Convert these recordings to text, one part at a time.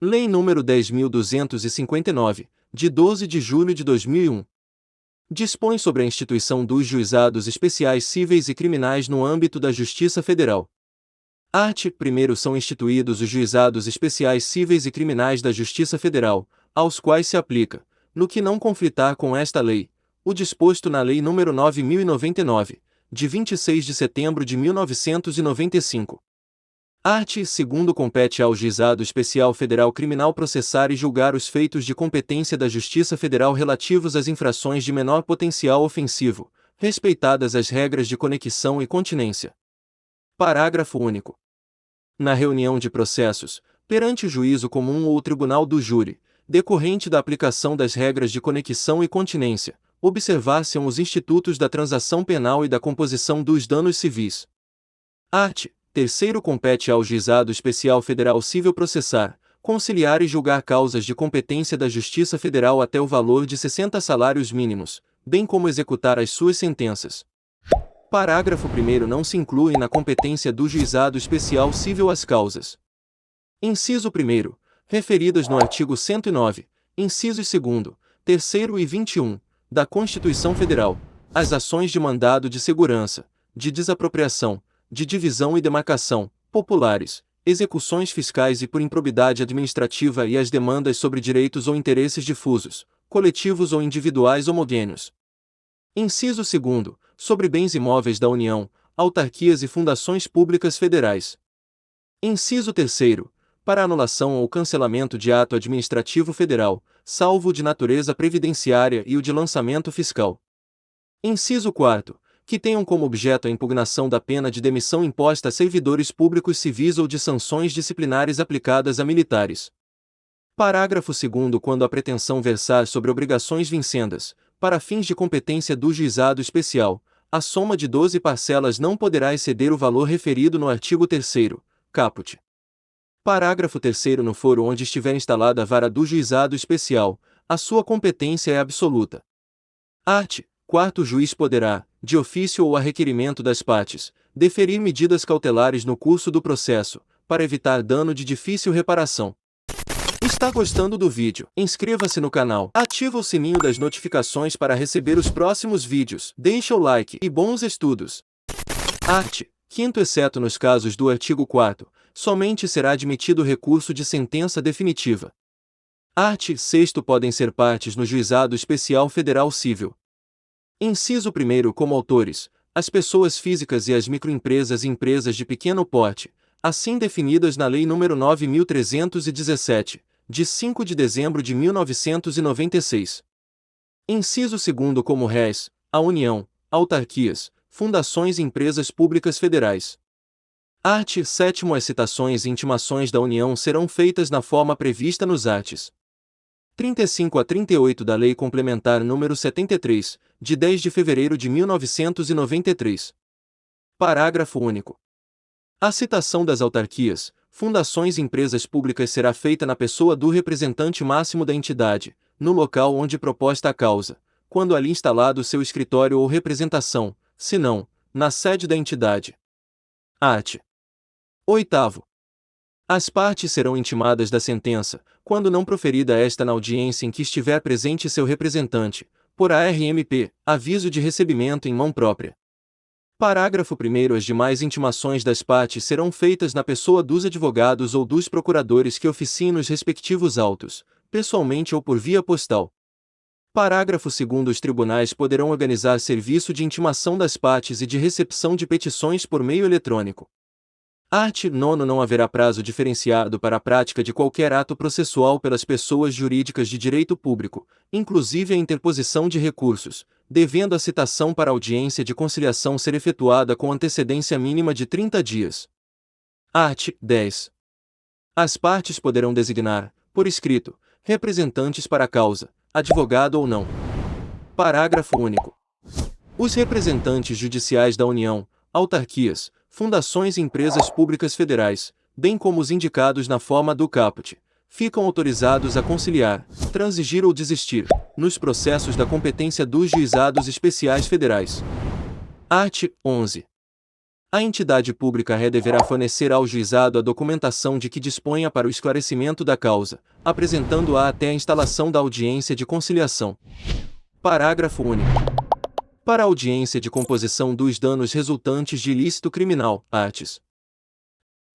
Lei nº 10.259, de 12 de julho de 2001. Dispõe sobre a instituição dos juizados especiais cíveis e criminais no âmbito da Justiça Federal. Art. 1º são instituídos os juizados especiais cíveis e criminais da Justiça Federal, aos quais se aplica, no que não conflitar com esta lei, o disposto na Lei nº 9.099, de 26 de setembro de 1995. Art. 2º compete ao Juizado Especial Federal Criminal processar e julgar os feitos de competência da Justiça Federal relativos às infrações de menor potencial ofensivo, respeitadas as regras de conexão e continência. Parágrafo único. Na reunião de processos, perante o juízo comum ou o tribunal do júri, decorrente da aplicação das regras de conexão e continência, observar-se-ão os institutos da transação penal e da composição dos danos civis. Art. 3º compete ao Juizado Especial Federal Cível processar, conciliar e julgar causas de competência da Justiça Federal até o valor de 60 salários mínimos, bem como executar as suas sentenças. Parágrafo 1º não se incluem na competência do Juizado Especial Cível as causas. Inciso 1º, referidas no artigo 109, incisos 2º, 3º e 21, da Constituição Federal, as ações de mandado de segurança, de desapropriação, de divisão e demarcação, populares, execuções fiscais e por improbidade administrativa e as demandas sobre direitos ou interesses difusos, coletivos ou individuais homogêneos. Inciso 2º, sobre bens imóveis da União, autarquias e fundações públicas federais. Inciso 3º, para anulação ou cancelamento de ato administrativo federal, salvo o de natureza previdenciária e o de lançamento fiscal. Inciso 4º, que tenham como objeto a impugnação da pena de demissão imposta a servidores públicos civis ou de sanções disciplinares aplicadas a militares. Parágrafo 2º quando a pretensão versar sobre obrigações vincendas, para fins de competência do juizado especial, a soma de 12 parcelas não poderá exceder o valor referido no artigo 3º, caput. Parágrafo 3º no foro onde estiver instalada a vara do juizado especial, a sua competência é absoluta. Art. 4º juiz poderá, de ofício ou a requerimento das partes, deferir medidas cautelares no curso do processo, para evitar dano de difícil reparação. Está gostando do vídeo? Inscreva-se no canal, ativa o sininho das notificações para receber os próximos vídeos, deixa o like e bons estudos. Art. 5º exceto nos casos do artigo 4º, somente será admitido recurso de sentença definitiva. Art. 6º podem ser partes no Juizado Especial Federal Cível. Inciso 1º como autores, as pessoas físicas e as microempresas e empresas de pequeno porte, assim definidas na Lei nº 9.317, de 5 de dezembro de 1996. Inciso 2º como réis, a União, autarquias, fundações e empresas públicas federais. Art. 7º as citações e intimações da União serão feitas na forma prevista nos arts. 35 a 38 da Lei Complementar nº 73, de 10 de fevereiro de 1993. Parágrafo único. A citação das autarquias, fundações e empresas públicas será feita na pessoa do representante máximo da entidade, no local onde proposta a causa, quando ali instalado seu escritório ou representação, se não, na sede da entidade. Art. 8º. As partes serão intimadas da sentença, quando não proferida esta na audiência em que estiver presente seu representante, por ARMP, aviso de recebimento em mão própria. Parágrafo 1º as demais intimações das partes serão feitas na pessoa dos advogados ou dos procuradores que oficiem nos respectivos autos, pessoalmente ou por via postal. Parágrafo 2º os tribunais poderão organizar serviço de intimação das partes e de recepção de petições por meio eletrônico. Art. 9º não haverá prazo diferenciado para a prática de qualquer ato processual pelas pessoas jurídicas de direito público, inclusive a interposição de recursos, devendo a citação para audiência de conciliação ser efetuada com antecedência mínima de 30 dias. Art. 10. As partes poderão designar, por escrito, representantes para a causa, advogado ou não. Parágrafo único. Os representantes judiciais da União, autarquias, fundações e empresas públicas federais, bem como os indicados na forma do caput, ficam autorizados a conciliar, transigir ou desistir, nos processos da competência dos juizados especiais federais. Art. 11. A entidade pública ré deverá fornecer ao juizado a documentação de que disponha para o esclarecimento da causa, apresentando-a até a instalação da audiência de conciliação. Parágrafo único. Para a audiência de composição dos danos resultantes de ilícito criminal, arts.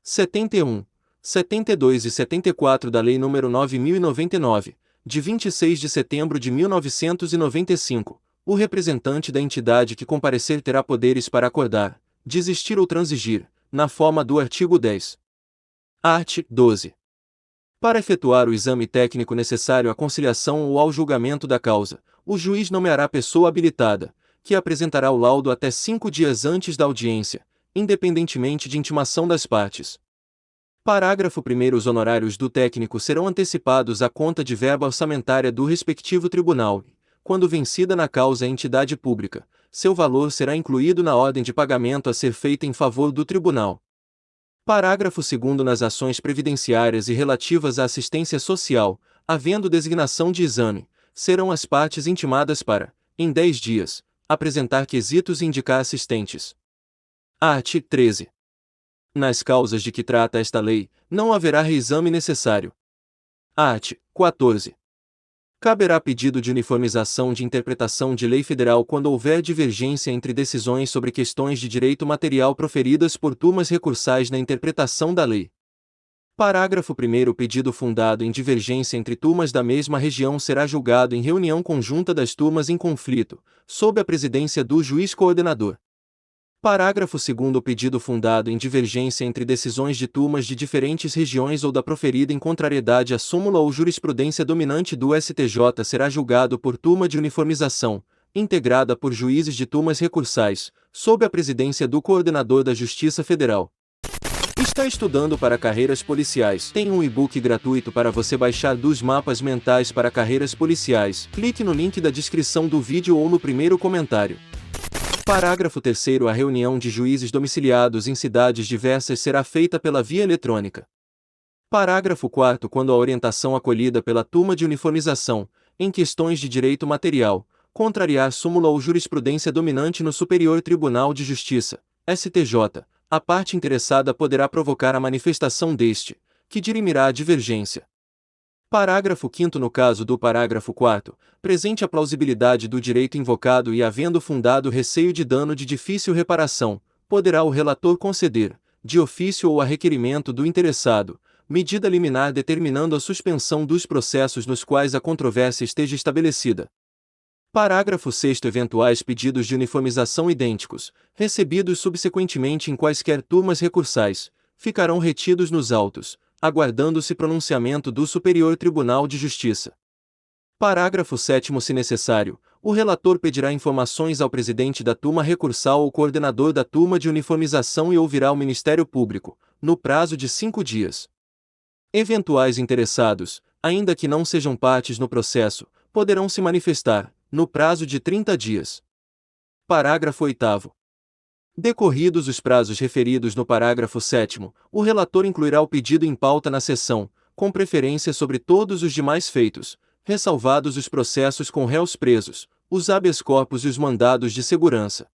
71, 72 e 74 da Lei nº 9.099, de 26 de setembro de 1995, o representante da entidade que comparecer terá poderes para acordar, desistir ou transigir, na forma do artigo 10. Art. 12. Para efetuar o exame técnico necessário à conciliação ou ao julgamento da causa, o juiz nomeará pessoa habilitada, que apresentará o laudo até 5 dias antes da audiência, independentemente de intimação das partes. Parágrafo 1º. Os honorários do técnico serão antecipados à conta de verba orçamentária do respectivo tribunal. Quando vencida na causa a entidade pública, seu valor será incluído na ordem de pagamento a ser feita em favor do tribunal. Parágrafo 2º. Nas ações previdenciárias e relativas à assistência social, havendo designação de exame, serão as partes intimadas para, em 10 dias, apresentar quesitos e indicar assistentes. Art. 13. Nas causas de que trata esta lei, não haverá reexame necessário. Art. 14. Caberá pedido de uniformização de interpretação de lei federal quando houver divergência entre decisões sobre questões de direito material proferidas por turmas recursais na interpretação da lei. Parágrafo 1º. O pedido fundado em divergência entre turmas da mesma região será julgado em reunião conjunta das turmas em conflito, sob a presidência do juiz coordenador. Parágrafo 2º. O pedido fundado em divergência entre decisões de turmas de diferentes regiões ou da proferida em contrariedade à súmula ou jurisprudência dominante do STJ será julgado por turma de uniformização, integrada por juízes de turmas recursais, sob a presidência do coordenador da Justiça Federal. Está estudando para carreiras policiais? Tem um e-book gratuito para você baixar dos mapas mentais para carreiras policiais. Clique no link da descrição do vídeo ou no primeiro comentário. Parágrafo 3º. A reunião de juízes domiciliados em cidades diversas será feita pela via eletrônica. Parágrafo 4º. Quando a orientação acolhida pela turma de uniformização, em questões de direito material, contrariar súmula ou jurisprudência dominante no Superior Tribunal de Justiça, STJ, a parte interessada poderá provocar a manifestação deste, que dirimirá a divergência. Parágrafo 5º. No caso do parágrafo 4º, presente a plausibilidade do direito invocado e havendo fundado receio de dano de difícil reparação, poderá o relator conceder, de ofício ou a requerimento do interessado, medida liminar determinando a suspensão dos processos nos quais a controvérsia esteja estabelecida. Parágrafo 6º. Eventuais pedidos de uniformização idênticos, recebidos subsequentemente em quaisquer turmas recursais, ficarão retidos nos autos, aguardando-se pronunciamento do Superior Tribunal de Justiça. Parágrafo 7º. Se necessário, o relator pedirá informações ao presidente da turma recursal ou coordenador da turma de uniformização e ouvirá o Ministério Público, no prazo de 5 dias. Eventuais interessados, ainda que não sejam partes no processo, poderão se manifestar, no prazo de 30 dias. Parágrafo 8º. Decorridos os prazos referidos no parágrafo 7º, o relator incluirá o pedido em pauta na sessão, com preferência sobre todos os demais feitos, ressalvados os processos com réus presos, os habeas corpus e os mandados de segurança.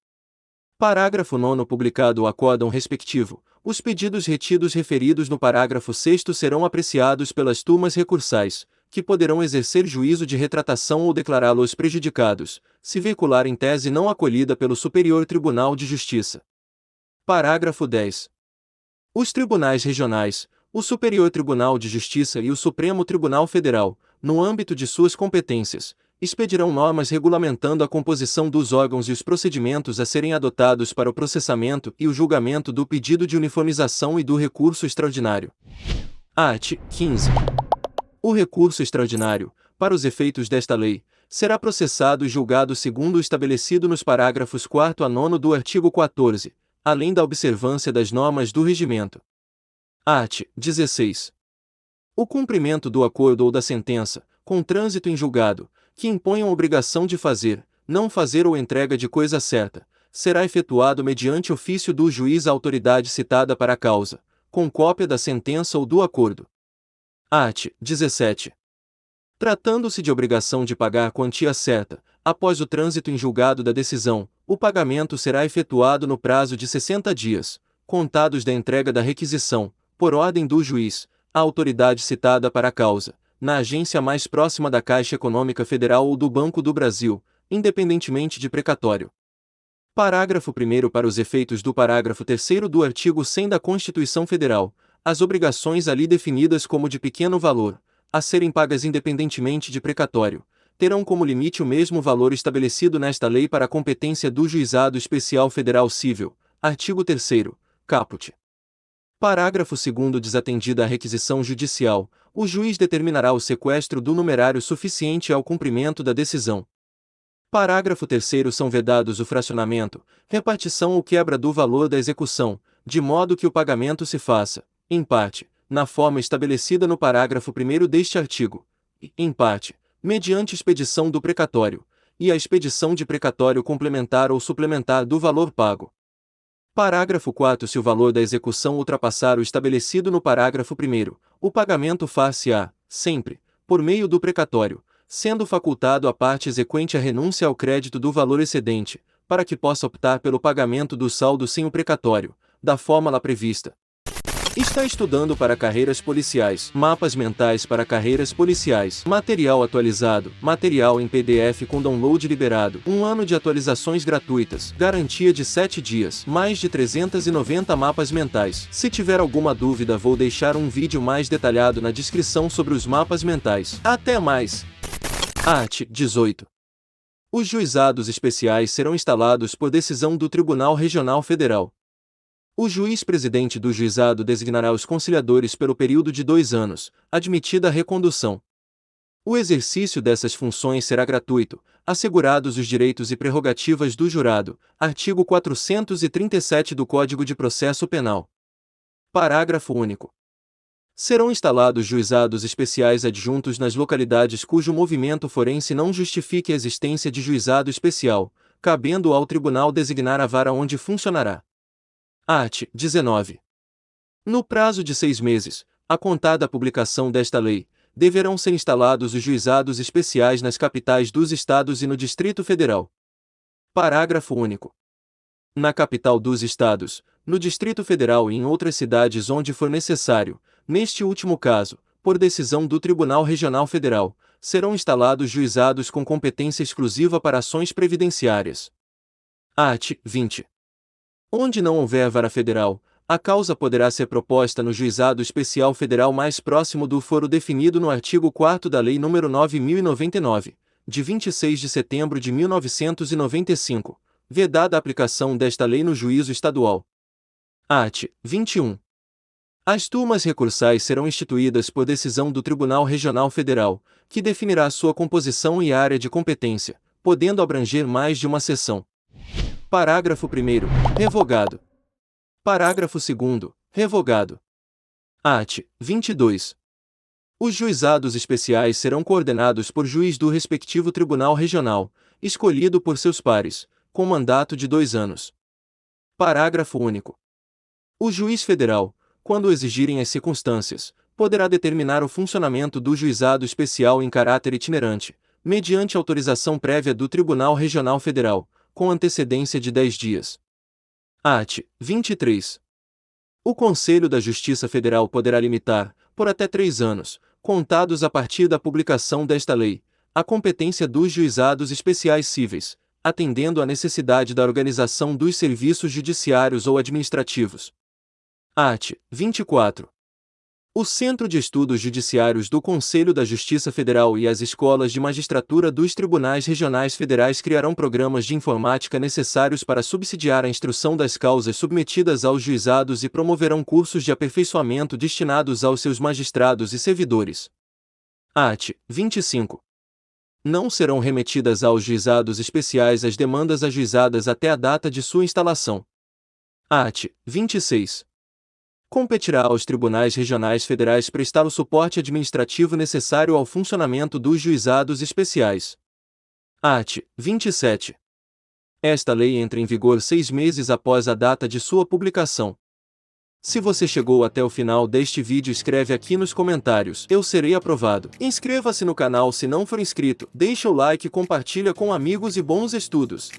Parágrafo 9º. Publicado o acórdão respectivo, os pedidos retidos referidos no parágrafo 6º serão apreciados pelas turmas recursais, que poderão exercer juízo de retratação ou declará-los prejudicados, se veicular em tese não acolhida pelo Superior Tribunal de Justiça. Parágrafo 10. Os tribunais regionais, o Superior Tribunal de Justiça e o Supremo Tribunal Federal, no âmbito de suas competências, expedirão normas regulamentando a composição dos órgãos e os procedimentos a serem adotados para o processamento e o julgamento do pedido de uniformização e do recurso extraordinário. Art. 15. O recurso extraordinário, para os efeitos desta lei, será processado e julgado segundo o estabelecido nos parágrafos 4º a 9º do artigo 14, além da observância das normas do regimento. Art. 16. O cumprimento do acordo ou da sentença, com trânsito em julgado, que imponham obrigação de fazer, não fazer ou entrega de coisa certa, será efetuado mediante ofício do juiz à autoridade citada para a causa, com cópia da sentença ou do acordo. Art. 17. Tratando-se de obrigação de pagar quantia certa, após o trânsito em julgado da decisão, o pagamento será efetuado no prazo de 60 dias, contados da entrega da requisição, por ordem do juiz, a autoridade citada para a causa, na agência mais próxima da Caixa Econômica Federal ou do Banco do Brasil, independentemente de precatório. Parágrafo 1º. Para os efeitos do parágrafo 3º do artigo 100 da Constituição Federal, as obrigações ali definidas como de pequeno valor, a serem pagas independentemente de precatório, terão como limite o mesmo valor estabelecido nesta lei para a competência do Juizado Especial Federal Cível, artigo 3º, caput. Parágrafo 2º. Desatendida a requisição judicial, o juiz determinará o sequestro do numerário suficiente ao cumprimento da decisão. Parágrafo 3º. São vedados o fracionamento, repartição ou quebra do valor da execução, de modo que o pagamento se faça, em parte, na forma estabelecida no parágrafo 1º deste artigo, e, em parte, mediante expedição do precatório, e a expedição de precatório complementar ou suplementar do valor pago. Parágrafo 4º. Se o valor da execução ultrapassar o estabelecido no parágrafo 1º, o pagamento far-se-á, sempre, por meio do precatório, sendo facultado à parte exequente a renúncia ao crédito do valor excedente, para que possa optar pelo pagamento do saldo sem o precatório, da forma lá prevista. Está estudando para carreiras policiais, mapas mentais para carreiras policiais, material atualizado, material em PDF com download liberado, 1 ano de atualizações gratuitas, garantia de 7 dias, mais de 390 mapas mentais. Se tiver alguma dúvida, vou deixar um vídeo mais detalhado na descrição sobre os mapas mentais. Até mais! Art. 18. Os juizados especiais serão instalados por decisão do Tribunal Regional Federal. O juiz-presidente do juizado designará os conciliadores pelo período de 2 anos, admitida a recondução. O exercício dessas funções será gratuito, assegurados os direitos e prerrogativas do jurado, artigo 437 do Código de Processo Penal. Parágrafo único. Serão instalados juizados especiais adjuntos nas localidades cujo movimento forense não justifique a existência de juizado especial, cabendo ao tribunal designar a vara onde funcionará. Art. 19. No prazo de 6 meses, a contar da publicação desta lei, deverão ser instalados os juizados especiais nas capitais dos estados e no Distrito Federal. Parágrafo único. Na capital dos estados, no Distrito Federal e em outras cidades onde for necessário, neste último caso, por decisão do Tribunal Regional Federal, serão instalados juizados com competência exclusiva para ações previdenciárias. Art. 20. Onde não houver vara federal, a causa poderá ser proposta no Juizado Especial Federal mais próximo do foro definido no artigo 4º da Lei nº 9.099, de 26 de setembro de 1995, vedada a aplicação desta lei no juízo estadual. Art. 21. As turmas recursais serão instituídas por decisão do Tribunal Regional Federal, que definirá sua composição e área de competência, podendo abranger mais de uma seção. Parágrafo 1º. Revogado. Parágrafo 2º. Revogado. Art. 22. Os juizados especiais serão coordenados por juiz do respectivo tribunal regional, escolhido por seus pares, com mandato de 2 anos. Parágrafo único. O juiz federal, quando exigirem as circunstâncias, poderá determinar o funcionamento do juizado especial em caráter itinerante, mediante autorização prévia do Tribunal Regional Federal, com antecedência de 10 dias. Art. 23. O Conselho da Justiça Federal poderá limitar, por até 3 anos, contados a partir da publicação desta lei, a competência dos juizados especiais cíveis, atendendo à necessidade da organização dos serviços judiciários ou administrativos. Art. 24. O Centro de Estudos Judiciários do Conselho da Justiça Federal e as escolas de magistratura dos Tribunais Regionais Federais criarão programas de informática necessários para subsidiar a instrução das causas submetidas aos juizados e promoverão cursos de aperfeiçoamento destinados aos seus magistrados e servidores. Art. 25. Não serão remetidas aos juizados especiais as demandas ajuizadas até a data de sua instalação. Art. 26. Competirá aos tribunais regionais federais prestar o suporte administrativo necessário ao funcionamento dos juizados especiais. Art. 27. Esta lei entra em vigor 6 meses após a data de sua publicação. Se você chegou até o final deste vídeo, escreve aqui nos comentários, eu serei aprovado. Inscreva-se no canal se não for inscrito, deixa o like e compartilha com amigos e bons estudos.